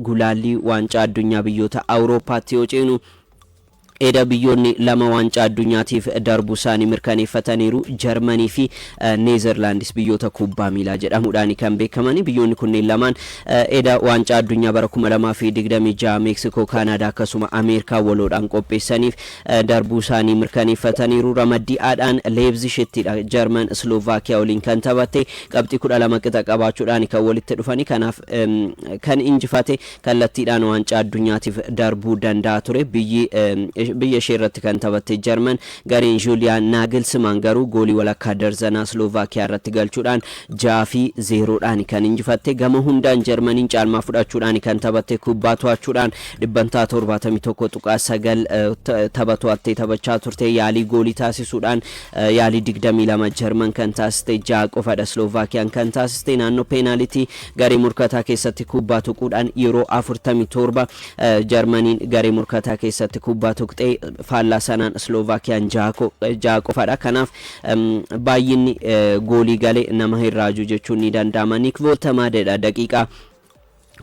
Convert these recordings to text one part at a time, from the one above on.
gulaalli waancaa addunyaa biyyoota Awuroopaatti yoo ceenu Eda biyyoonni lama waancaa addunyaatiif darbu isaanii mirkaneeffataniiru Jarmanii fi Neezerlaandis biyyoota kubbaa miilaa jedhamuudhaan kan beekamani biyyoonni kunneen lamaan eda waancaa addunyaa bara 2026 Meeksikoo Kaanadaa akkasuma Ameerikaa waloodhaan qopheessaniif darbu isaanii mirkaneeffataniiru ramaddiidhaan Leipzig'ttidha Jarman Slovaakiyaa waliin kan taphatte qabxii 12 qixa qabaachuudhaan kan walitti dhufani kanaaf kan injifate kallattiidhaan waancaa addunyaatiif darbuu danda'a ture biyya sheerratti kan taphatte Jarman gareen Julian Nagelsmann garuu goolii walakkaa darzanaa Slovaakiyaa irratti galchuudhaan 6-0dhaan kan injifatte gama hundaan Jarmaniin caalmaa fudhachuudhaan kan taphatte kubbaa to'achuudhaan 71.9 taphato'attee taphachaa turte yaalii goolii taasisuudhaan yaalii 22 Jarman kan taasiste 6 qofadha Slovaakiyaan kan taasiste naannoo peenaalitii garee murkataa keessatti kubbaa tuquudhaan yeroo 47 Jarmaniin garee murkataa keessatti kubbaa tuqxe faallaa sanaan Slovaakiyaan 6 qofadha kanaaf baay'inni goolii galee nama hirraaju jechuun ni danda'ama Nick Woltemade daqiiqaa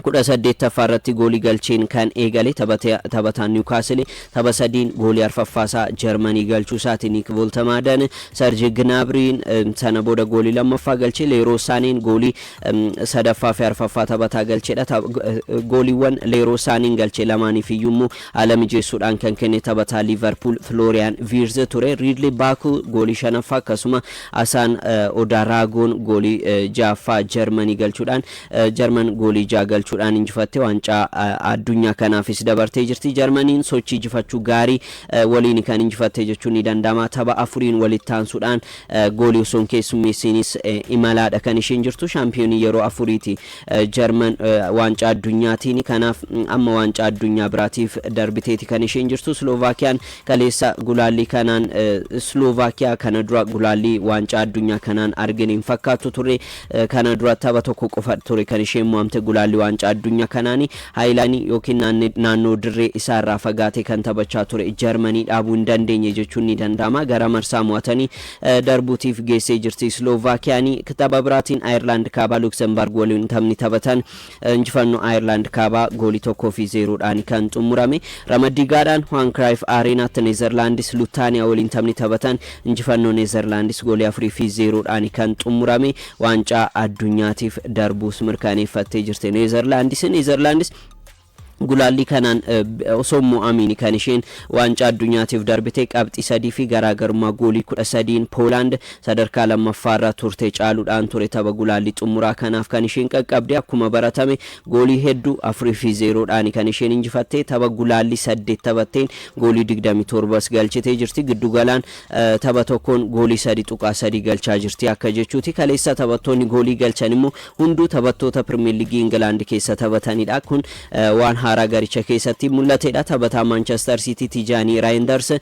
18 irratti goolii galcheen kan eegale taphataan Newcastle tapha sadiin goolii arfaffaasaa Jarmanii galchuu isaati Nick Woltemade Serge Gnabry sana booda goolii lammaffaa galchee Leroy Sané'n goolii sadaffaa fi arfaffaa taphataa galcheedha gooliiwwan Leroy Sané'n galchee lamaaniif iyyuu alamijeessuudhaan kan kenne taphataa Liverpool Florian Wirtz ture Ridley Baku goolii shanaffaa akkasuma Asaan Odaragoon goolii jaaffaa Jarmanii galchuudhaan Jarman goolii galchuudhaan injifatte waancaa addunyaa kanaafis dabartee jirti Jarmaniin sochii injifachuu gaarii waliin kan injifatte jechuun ni danda'ama tapha afuriin walitti aansuudhaan goolii osoo keessummeessinis imalaadha kan isheen jirtu shaampiyoonii yeroo afuriiti Jarman waancaa addunyaatiin kanaaf amma waancaa addunyaa biraatiif darbiteeti kan isheen jirtu Slovaakiyaan kaleessa gulaalli kanaan Slovaakiyaa kana dura gulaalli waancaa addunyaa kanaan arginiin fakkaatu ture kana dura tapha tokko qofa ture kan isheen mo'amte gulaalli waancaa addunyaa kanaani Haayilaanii yookiin naannoo dirree isaarraa fagaatee kan taphachaa ture Jarmanii dhaabuu hin dandeenye jechuun ni danda'ama gara marsaa mo'atanii darbuutiif geessee jirti Slovaakiyaan tapha biraatiin Ayirlaand kaabaa Luxembourg waliin taphni taphatan injifannoo Ayirlaand kaabaa goolii 1-0dhaan kan xumurame ramaddiidhaan Johan Cruyff Areenaatti Neezerlaandis Lutaaniyaa waliin taphni taphatan injifannoo Neezerlaandis goolii 4-0dhaan kan xumurame waancaa addunyaatiif darbuus mirkaneeffattee jirti Neezerlaandis gulaalli kanaan osoo mo'amini kan isheen waancaa addunyaatiif darbite qabxii 3 fi garaagarummaa goolii 13 Poolaand sadarkaa lammaffaarra turte caaluudhaan ture tapha gulaalli xumuraa kanaaf kan isheen qaqqabde akkuma baratame goolii hedduu 4-0dhaan kan isheen injifatte tapha gulaalli 8 taphatteen goolii 27 galchitee jirti giddugalaan tapha tokkoon goolii 3.3 galchaa jirti akka jechuuti kaleessa taphattoonni goolii galchan immoo hunduu taphattoota Premier League England keessa taphatanidha kun waan haaraa garicha keessatti mul'atedha taphataa Manchester City Tijani Reinders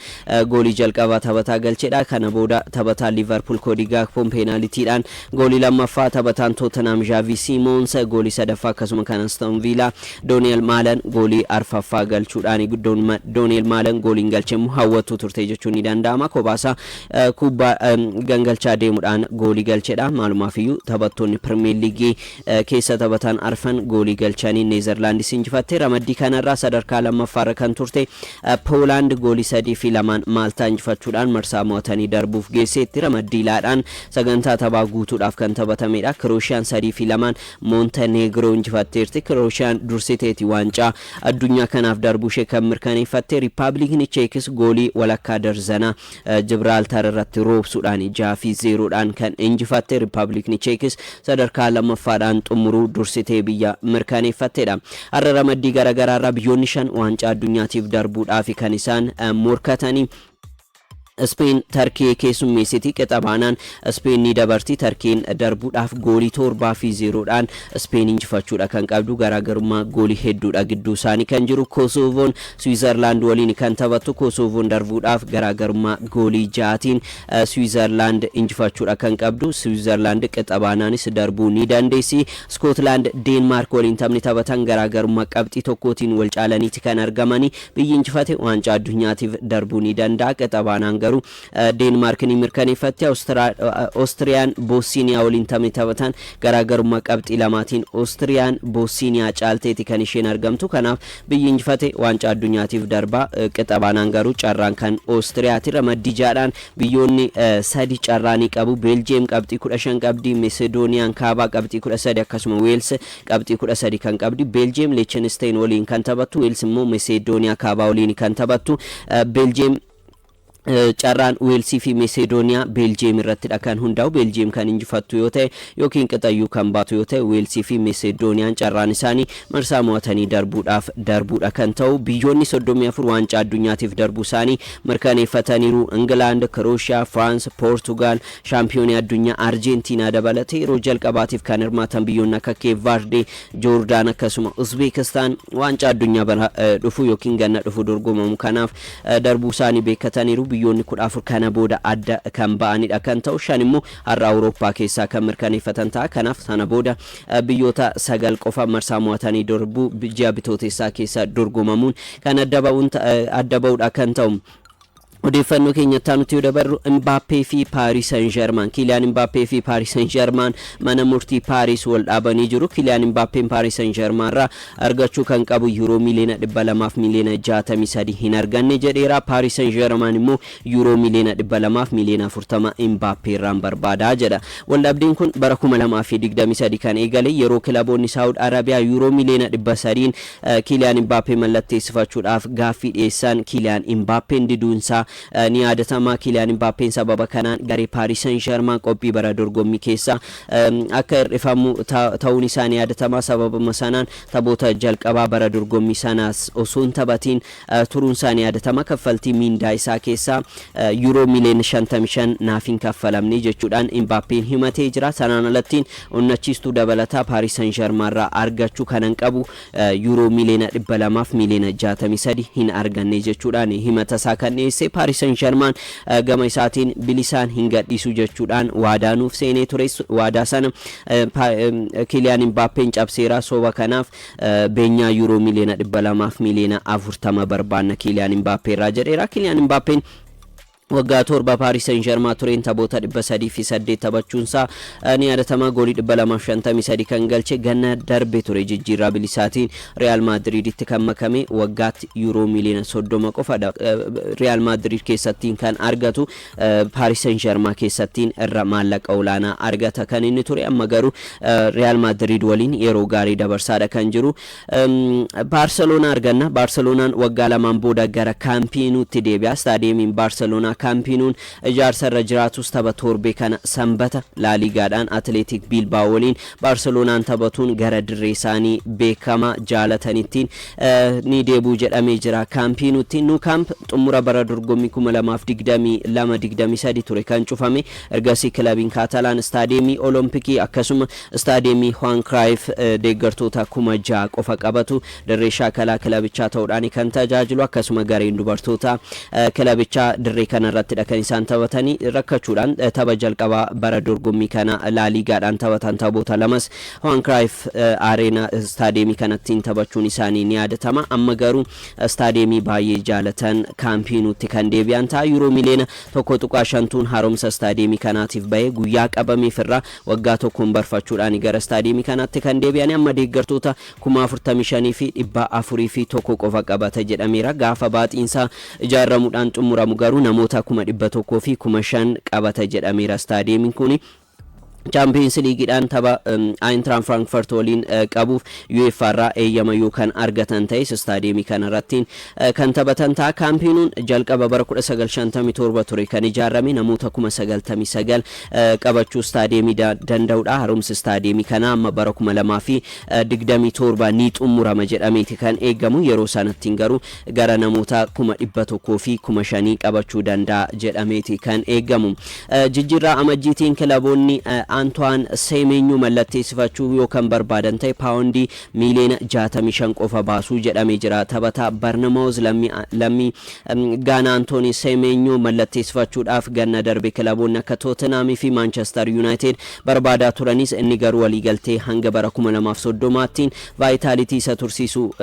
goolii jalqabaa taphataa galcheedha kana booda taphataa Liverpool Cody Gakpo penalitiidhaan goolii lammaffaa taphataan Tottenham Xavi Simons goolii sadaffaa akkasuma kan Aston Villa Daniel Malen goolii arfaffaa galchuudhaan Daniel Malen gooliin galchemu hawwatu turte jechuun ni danda'ama kobaasa kubbaa gangalchaa deemuudhaan goolii galcheedha maalumaafiyyuu taphattoonni Premier League keessa taphatan arfan goolii galchanii Neezerlaandis injifatte ramaddii kanarraa sadarkaa lammaffaarra kan turte Poolaand goolii 3-2 Maaltaa injifachuudhaan marsaa mo'atanii darbuuf geesseetti ramaddiilaadhaan sagantaa taphaa guutuudhaaf kan taphatamedha Kroosiyaan 3-2 Montenegro injifatteerti Kroosiyaan dursiteeti waancaa addunyaa kanaaf darbuushee kan mirkaneeffatte Riippaabilikni Cheekis goolii walakkaa darzanaa Jibraaltar irratti roobsuudhaan 6-0dhaan kan injifatte Riippaabilikni Cheekis sadarkaa lammaffaadhaan xumuruu dursitee biyya mirkaneeffattedha har'a ramaddii garagaraarraa biyyoonni 5 waancaa addunyaatiif darbuudhaaf kan isaan morkatanii Spain Turkey keessummeessiti qixabaanaan Spain ni dabarti Turkeen darbuudhaaf goolii 7-0dhaan Spain injifachuudha kan qabdu garaagarummaa goolii hedduudha gidduu isaanii kan jiru Kosovoon Switzerland waliin kan taphattu Kosovoon darbuudhaaf garaagarummaa goolii 6tiin Switzerland injifachuudha kan qabdu Switzerland qixabaanaanis darbuu ni dandeessi Scotland Denmark waliin taphni taphatan garaagarummaa qabxii tokkootiin wal caalaniiti kan argamani biyyi injifate waancaa addunyaatiif darbuu ni danda'a qixabaanaan garuu Deenmaarkni mirkaneeffatti. Austriyaan Boosniyaa waliin taphatan garaagarummaa qabxii lamaatiin Austriyaan Boosniyaa caalteeti kan isheen argamtu. Kanaaf biyyi injifate waancaa addunyaatiif darbaa. Qixabaanaan garuu carraan kan Austriyaati. Ramaddii jaadhaan biyyoonni sadi carraanii qabu. Beeljiyeem qabxii 15 qabdi, Macedooniyaan kaabaa qabxii 13 akkasuma Weels qabxii 13 kan qabdi. Beeljiyeem Liechtenstein waliin kan taphattu, Weels immoo Macedooniyaa kaabaa waliin kan taphattu. Beeljiyeem carraan Weelsii fi Macedooniyaa Beeljiyeem irrattidha kan hundaa'u. Beeljiyeem kan injifattu yoo ta'e yookiin qixayyuu kan baatu yoo ta'e Weelsii fi Macedooniyaan carraan isaanii marsaa mo'atanii darbuudha kan ta'u. Biyyoonni 34 waancaa addunyaatiif darbuu isaanii mirkaneeffataniiru. England, Croatia, France, Portugal, shaampiyoonii addunyaa Arjentiinaa dabalatee yeroo jalqabaatiif kan hirmaatan biyyoonni akka Cape Verde, Jordan akkasuma Uzbekistan waancaa addunyaa bara dhufu yookiin ganna dhufu dorgomamu kanaaf darbuu isaanii beekataniiru. Biyyoonni 14 kana booda adda kan ba'anidha kan ta'u. 5 immoo har'a Awurooppaa keessaa kan mirkaneeffatan ta'a. Kanaaf sana booda biyyoota 9 qofa marsaa mo'atanii darbuu ji'a bitooteessaa keessa dorgomamuun kan adda ba'uudha kan ta'u. Odeeffannoo keenyatti nuti yoo dabarru Mbappé fi Paris Saint-Germain, Kylian Mbappé fi Paris Saint-Germain mana murtii Paris wal dhaabanii jiru. Kylian Mbappé Paris Saint-Germain irraa argachuu kan qabu euro miliyoona 200 fi miliyoona 63 hin arganne jedheera. Paris Saint-Germain immoo euro miliyoona 200 fi miliyoona 40 Mbappé irraan barbaada jedha. Waldhabdeen kun bara 2023 kan eegale yeroo kilaboonni Saudi Arabiyaa euro miliyoona 300 Kylian Mbappé mallatteessifachuudhaaf gaaffii dhiyeessan. Kylian Mbappé diduunsaa ni yaadatama. Kylian Mbappé sababa kanaan garee Paris Saint-Germain qophii bara dorgommii keessa akka hir'ifamu ta'uun isaa ni yaadatama. Sababuma sanaan taphoota jalqabaa bara dorgommii sanaas osoo hin taphatiin turuun isaa ni yaadatama. Kaffaltii miindaa isaa keessa euro miliyoona 55 naaf hin kaffalamne jechuudhaan Mbappé himatee jira. Sanaan alattiin onnachiistuu dabalataa Paris Saint-Germain irraa argachuu kanan qabu euro miliyoona 200 fi miliyoona 63 hin arganne jechuudhaan himata isaa kan dhiyeesse. Paris Saint-Germain gama isaatiin bilisaan hin gadhiisu jechuudhaan waadaa nuuf seenee ture. Waadaa sana Kylian Mbappé cabseera. Soba kanaaf beenyaa euro miliyoona 200 fi miliyoona 40 barbaanna Kylian Mbappé irraa jedheera. Kylian Mbappé waggaa torba Paris Saint-Germain tureen taphoota 308 taphachuunsaa ni yaadatama. Goolii 253 kan galche ganna darbe ture jijjiirraa bilisaatiin Real Madriditti kan makame. Waggaatti euro miliyoona 30 qofadha Real Madrid keessattiin kan argatu. Paris Saint-Germain keessattiin irra maallaqa olaanaa argata kan inni ture. Amma garuu Real Madrid waliin yeroo gaarii dabarsaadha kan jiru. Barcelona arganna. Barcelonaan waggaa lamaan booda gara Camp Noutti deebi'a. Staadiyeemiin Barcelona Campinuun ijaarsa irra jiraatus tapha torbee kana sanbata La Ligaadhaan Athletic Bilbao waliin Barcelonaan taphatuun gara dirree isaanii beekama jaalatanitti ni deebuu jedhamee jira. Campinuutti Nou Camp xumura bara dorgommii 2022-23 ture kan cufame. Ergasii kilabiin Catalan staadiyeemii Olompikii akkasuma staadiyeemii Johan Cruyff deeggartoota 6,000 qofa qabatu. Dirree shaakalaa kilabichaa ta'uudhaan kan tajaajilu akkasuma gareen dubartoota kilabichaa dirree kana irratti kan isaan taphatanii rakkachuudhaan tapha jalqabaa bara dorgommii kana La Ligaadhaan taphatan taphoota lamas Johan Cruyff Arena staadiyeemii kanatti taphachuun isaanii ni yaadatama. Amma garuu staadiyeemii baay'ee jaalatan Camp Noutti kan deebi'an ta'a. Euro miliyoona 1.5 haaromsa staadiyeemii kanaatiif bahee guyyaa qabameef irraa waggaa tokkoon barfachuudhaan gara staadiyeemii kanaatti kan deebi'an. Amma deeggartoota 45,401 qofa qabata jedhameera. Gaafa baaxiinsaa ijaaramuudhaan xumuramu garuu namoota 100,000 fi 5,000 qabata jedhameera staadiyeemiin kuni. Champions League'dhaan tapha Eintracht Frankfurt waliin qabuuf UEFA irraa eeyyama yookaan argatan ta'es staadiyeemii kanarratti kan taphatan ta'a. Camp Nou'n jalqaba bara 1957 ture kan ijaarame. Namoota 99,000 qabachuu staadiyeemii danda'udha. Haaromsi staadiyeemii kana amma bara 2027 ni xumurama jedhameeti kan eegamu. Yeroo sanatti garuu gara namoota 100,000 fi 5,000 qabachuu danda'a jedhameeti kan eegamu. Jijjiirraa amajjiitiin kilaboonni Antoine Semenyu mallatteessifachuu yookaan barbaadan ta'e paawundii miiliyoona 65 qofa baasuu jedhamee jira. Taphataa Barnamoos lammii Gaanaa Antoine Semenyu mallatteessifachuudhaaf ganna darbe kilaboonni akka Tottenham fi Manchester United barbaadaa turanis inni garuu waliigaltee hanga bara 2030tiin Vitality isa tursiisu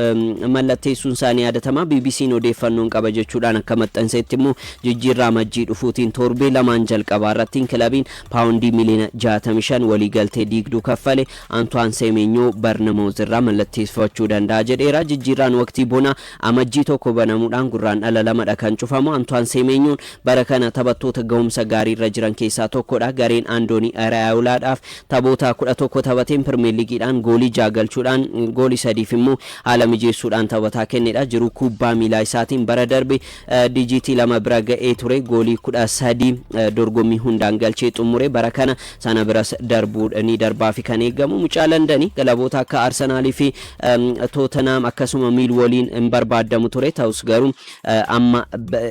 mallatteessuun isaanii yaadatama. BBC'n odeeffannoon qaba jechuudhaan akka maxxanseetti immoo jijjiirraa majjii dhufuutiin torbee lamaan jalqabaa irratti kilabiin paawundii miiliyoona 65 waliigaltee diigduu kaffale Antoine Semenyu Barnamoos irraa mallatteessifachuu danda'a jedheera. Jijjiirraan waqtii bonaa amajjii tokko banamuudhaan gurraan dhala lamadha kan cufamu. Antoine Semenyuun bara kana taphattoota gahumsa gaarii irra jiran keessaa tokkodha. Gareen Andoonii Araayolaadhaaf taphoota 11 taphateen Premier League'dhaan goolii 6 galchuudhaan goolii 3 immoo haala mijeessuudhaan taphataa kennedha. Jiru kubbaa miilaa isaatiin bara darbe dijiitii 2 bira ga'ee ture. Goolii 13 dorgommii hundaan galchee xumure. Bara kana sana biras darbuudhanii darbaa fi kan eegamu mucaa Londonii kilaboota akka Arsenal fi Tottenham akkasuma Millwalliin hin barbaadamu ture. Ta'us garuu amma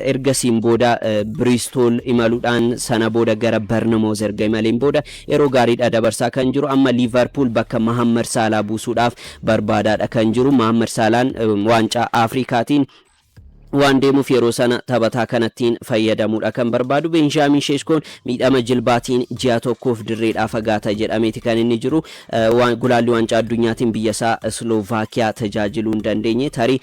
ergasiin booda Bristol imaluudhaan sana booda gara Bournemouth erga imaleen booda yeroo gaariidha dabarsaa kan jiru. Amma Liverpool bakka Mohamed Salah buusuudhaaf barbaadaadha kan jiru. Mohamed Salah waancaa Afrikaatiin waan deemuuf yeroo sana taphataa kanattiin fayyadamuudha kan barbaadu. Benjamin Sesko miidhama jilbaatiin ji'a tokkoof dirreedhaa fagaata jedhameeti kan inni jiru. Gulaalli waancaa addunyaatiin biyya isaa Slovaakiyaa tajaajiluu hin dandeenye tarii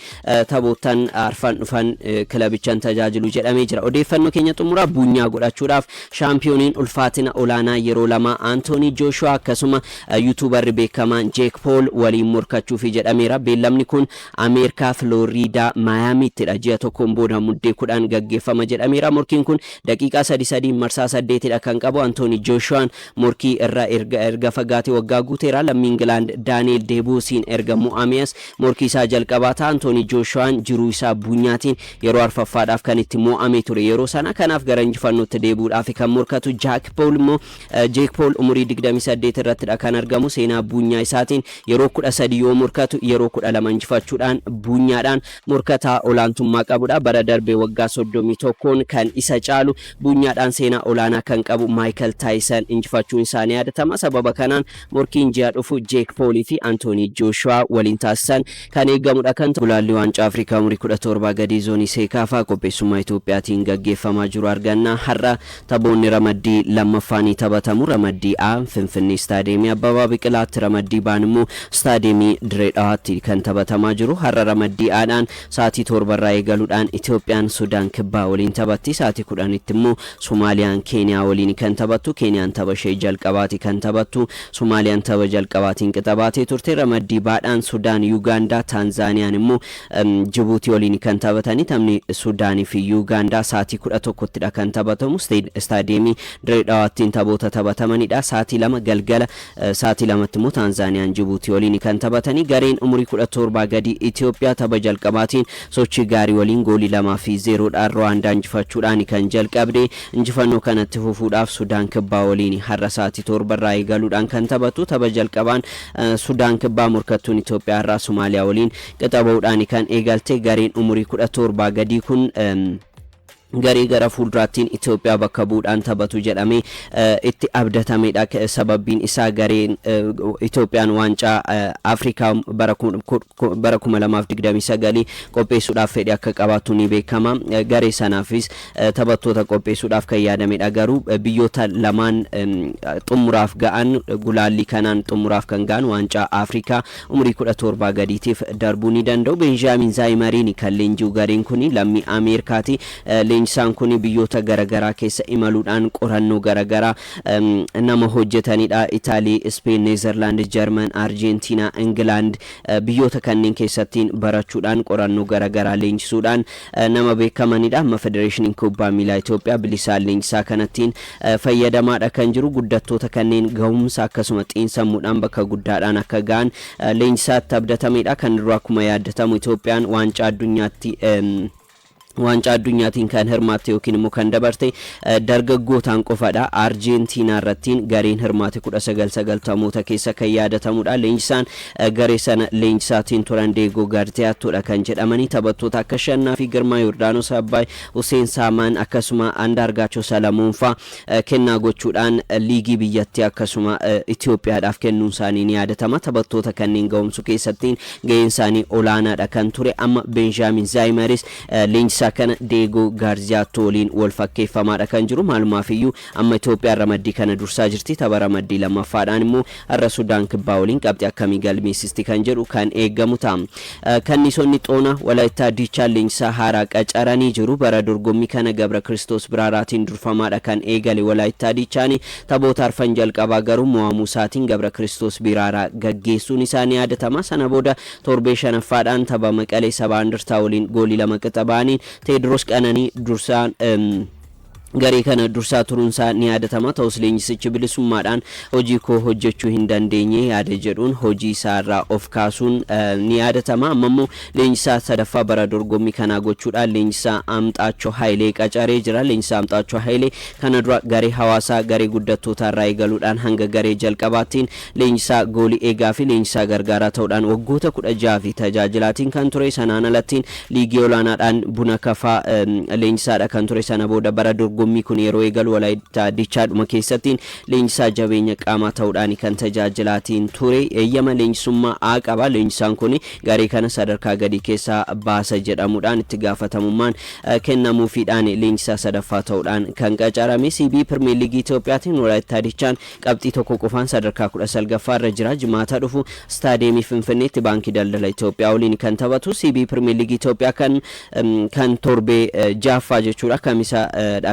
taphoottan arfan dhufan kilabichaan tajaajilu jedhamee jira. Odeeffannoo keenya xumuraa bunyaa godhachuudhaaf shaampiyooniin ulfaatina olaanaa yeroo lama Anthony Joshua akkasuma yuutuubarri beekamaan Jake Paul waliin morkachuuf jedhameera. Beellamni kun Ameerikaa Florida Miamiittidha. Ji'a tokkoon booda muddee 10 gaggeeffama jedhameera. Morkiin kun daqiiqaa 3 marsaa 8dha kan qabu. Anthony Joshua morkii irra erga fagaatee waggaa guuteera. Lammii England Daniel Debuusiin erga mo'amees morkii isaa jalqabaa ta'a. Anthony Joshua jiruu isaa bunyaatiin yeroo arfaffaadhaaf kan itti mo'amee ture yeroo sana. Kanaaf gara injifannootti deebuudhaaf kan morkatu Jake Paul immoo Jake Paul umurii 28 irrattidha kan argamu. Seenaa bunyaa isaatiin yeroo 13 yoo morkatu yeroo 12 injifachuudhaan bunyaadhaan morkataa olaantummaa qabudha. Bara darbe waggaa 31 kan isa caalu bunyaadhaan seenaa olaanaa kan qabu Michael Tyson injifachuun isaanii yaadatama. Sababa kanaan morkiin ji'a dhufu Jake Paul fi Anthony Joshua waliin taasisan kan eegamudha. Kan gulaalli waancaa Afrikaa umurii 17 gadi zoonii seekaafaa qopheessummaa Itoophiyaatiin gaggeeffamaa jiru arganna. Har'a taphoonni ramaddii lammaffaanii taphatamu. Ramaddii A Finfinnee Staadiyeemii Abbabaa Biqilaatti, ramaddii B immoo Staadiyeemii Dirree Dhawaatti kan taphatamaa jiru. Har'a ramaddii A'dhaan sa'aatii 7 irraa eegaluudhaan Itoophiyaan Sudaan Kibbaa waliin taphatti. Sa'aatii 10tti immoo Somaaliyaan Keeniyaa waliin kan taphattu. Keeniyaan tapha ishee jalqabaati kan taphattu. Somaaliyaan tapha jalqabaatiin qixabaatee turte. Ramaddii B'dhaan Sudaan, Yuugaandaa, Taanzaaniyaan immoo Jibuutii waliin kan taphatanii. Taphni Sudaanii fi Yuugaandaa sa'aatii 11ttidha kan taphatamu. Staadiyeemii Dirree Dhawaattiin taphoota taphatamanidha. Sa'aatii 2 galgala sa'aatii 2tti immoo Taanzaaniyaan Jibuutii waliin kan taphatanii. Gareen umurii 17 gadi Itoophiyaa tapha jalqabaatiin sochii gaarii waliin goolii 2-0 dhaan Rwaandaa injifachuudhaan kan jalqabde. Injifannoo kanatti fufuudhaaf Sudaan Kibbaa waliin har'a sa'aatii 7 irraa eegaluudhaan kan taphatu. Tapha jalqabaan Sudaan Kibbaa morkattuun Itoophiyaa irraa Somaaliyaa waliin qixabahuudhaan kan eegalte. Gareen umurii 17 gadii kun garee gara fuulduraattiin Itoophiyaa bakka bu'uudhaan taphatu jedhamee itti abdatamedha. Sababbiin isaa gareen Itoophiyaan waancaa Afrikaa bara 2029 qopheessuudhaaf fedhii akka qabaatu ni beekama. Garee sanaafis taphattoota qopheessuudhaaf kan yaadamedha. Garuu biyyoota lamaan xumuraaf ga'an gulaallii kanaan xumuraaf kan ga'an waancaa Afrikaa umurii 17 gadiitiif darbuu ni danda'u. Benjamin Zaayimariin kan leenji'u gareen kun lammii Ameerikaati. Leenjisaan kun biyyoota garagaraa keessa imaluudhaan qorannoo garagaraa nama hojjetanidha. Itaalii, Spain, Neezerlaand, Jarman, Arjentiina, England biyyoota kanneen keessattiin barachuudhaan qorannoo garagaraa leenjisuudhaan nama beekamanidha. Amma Federeeshiniin Kubbaa Miilaa Itoophiyaa bilisaan leenjisaa kanattiin fayyadamaadha kan jiru. Guddattoota kanneen gahumsa akkasuma xiinsammuudhaan bakka guddaadhaan akka ga'an leenjisaatti abdatamedha. Kan dura akkuma yaadatamu Itoophiyaan waancaa addunyaatti ዋንጫ አዱኛቲን kan hirmaate yookiin immoo kan dabarte dargaggootaan qofadha Argentina irrattiin gareen hirmaate 1990moota keessa kan yaadatamudha leenjisaan garee sana leenjisaatiin turan Diego Garciatoodha kan jedhamanii taphattoota akka Shannaa fi Girmaa Yordaanos Abbaay Hussein Saamaan akkasuma Andaargaachoo Salamoon fa kennaa gochuudhaan liigii biyyattii akkasuma Itoophiyaadhaaf kennuun isaanii ni yaadatama taphattoota kanneen ga'umsu keessattiin ga'een isaanii olaanaadha kan ture amma Benjamin Zaymaris leenjisa kana Diego Garciatooliin wal fakkeeffamaadha kan jiru maalumaafiyyu amma Itoophiyaa ramaddii kana dursaa jirti tapha ramaddii lammaffaadhaan immoo har'a Sudaan kibbaa waliin qabxii akkamii galmeessisti kan jedhu kan eeggamu ta'a kanniisonni xoona Walaayittaa Diichaa leenjisaa haaraa qacaranii jiru bara dorgommii kana Gabra Kiristoos Biraaraatiin durfamaadha kan eegale Walaayittaa Diichaan taphoota arfan jalqabaa garuu mo'amuu isaatiin Gabra Kiristoos Biraaraa gaggeessuun isaanii yaadatama sana booda torbee shanaffaadhaan tapha Maqalee Sabaa Indartaa waliin goolii lama qaxabaaniin Tedros Qananii dursaan garee kana dursaa turunsaa ni yaadatama ta'us leenjisichi bilisummaadhaan hojii koo hojjechuu hin dandeenye yaada jedhuun hojii isaarraa of kaasuun ni yaadatama ammoo leenjisaa sadaffaa bara dorgommii kana gochuudhaan leenjisaa Amxaachoo Haayilee qacaree jira leenjisaa Amxaachoo Haayilee kana dura garee Hawaasaa garee guddattootarraa eegaluudhaan hanga garee jalqabaattiin leenjisaa goolii eegaa fi leenjisaa gargaaraa ta'uudhaan waggoota 16 fi tajaajilaatiin kan ture sanaan alattiin liigii olaanaadhaan Buna Kafaa leenjisaadha kan ture sana booda bara dorgommii kun yeroo eegalu Walaayittaa Diichaadhuma keessattiin leenjisaa jabeenya qaamaa ta'uudhaan kan tajaajilaatiin ture eeyyama leenjisummaa qaba leenjisaan kun garee kana sadarkaa gadii keessaa baasa jedhamuudhaan itti gaafatamummaan kennamuufiidhaan leenjisaa sadaffaa ta'uudhaan kan qacarame CB Premier League Itoophiyaatiin Walaayittaa Diichaan qabxii tokko qofaan sadarkaa 19ffaa irra jira jimaata dhufu staadiyeemii Finfinneetti baankii daldala Itoophiyaa waliin kan taphatu CB Premier League Itoophiyaa kan torbee jaaffaa jechuudha kamisa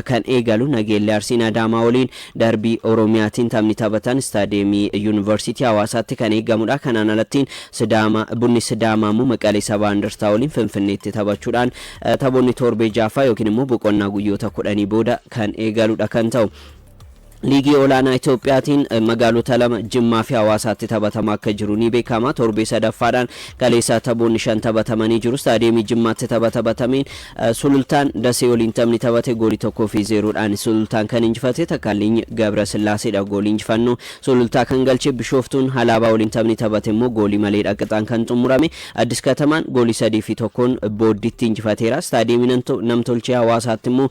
kan eegalu Nageellee Arsiin Adaamaa waliin darbii Oromiyaatiin taphni taphatan staadiyeemii Yuunivarsiitii Hawaasaatti kan eegamudha kanaan alattiin Bunni Sidaamaa immoo Maqalee Sabaa Indartaa waliin Finfinneetti taphachuudhaan taphoonni torbee jaaffaa yookiin immoo boqonnaa guyyoota 10 booda kan eegaludha kan ta'u liigii olaanaa Itoophiyaatiin magaalota lama Jimmaa fi Hawaasaatti taphatamaa akka jiru ni beekama torbee sadaffaadhaan kaleessaa taphoonni 5 taphatamanii jiru staadiyeemii Jimmaatti taphatameen Sulultaan Dasee waliin taphni taphate goolii 1-0dhaan Sulultaan kan injifate Takaalliin Gabra Sillaaseedha goolii injifannoo Sulultaa kan galche Bishooftuun Halaabaa waliin taphni taphate immoo goolii malee qixaan kan xumurame Addis Katamaan goolii 3-1 booddiitti injifateera staadiyeemii Namtolchee Hawaasaatti immoo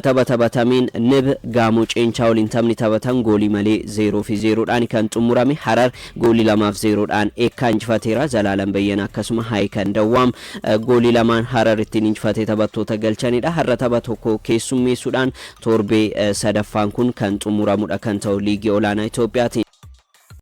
taphatameen Nib Gaamoo Ceenchaa waliin taphni taphatan goolii malee 0-0dhaan kan xumurame Harar goolii 2-0dhaan eekkaa injifateera Zalaalam Bayyana akkasuma Haayikan Dawwaam goolii lamaan Harar ittiin injifatee taphattoota galchanidha har'a tapha tokko keessummeessuudhaan torbee sadaffaan kun kan xumuramudha kan ta'u liigii olaanaa Itoophiyaati.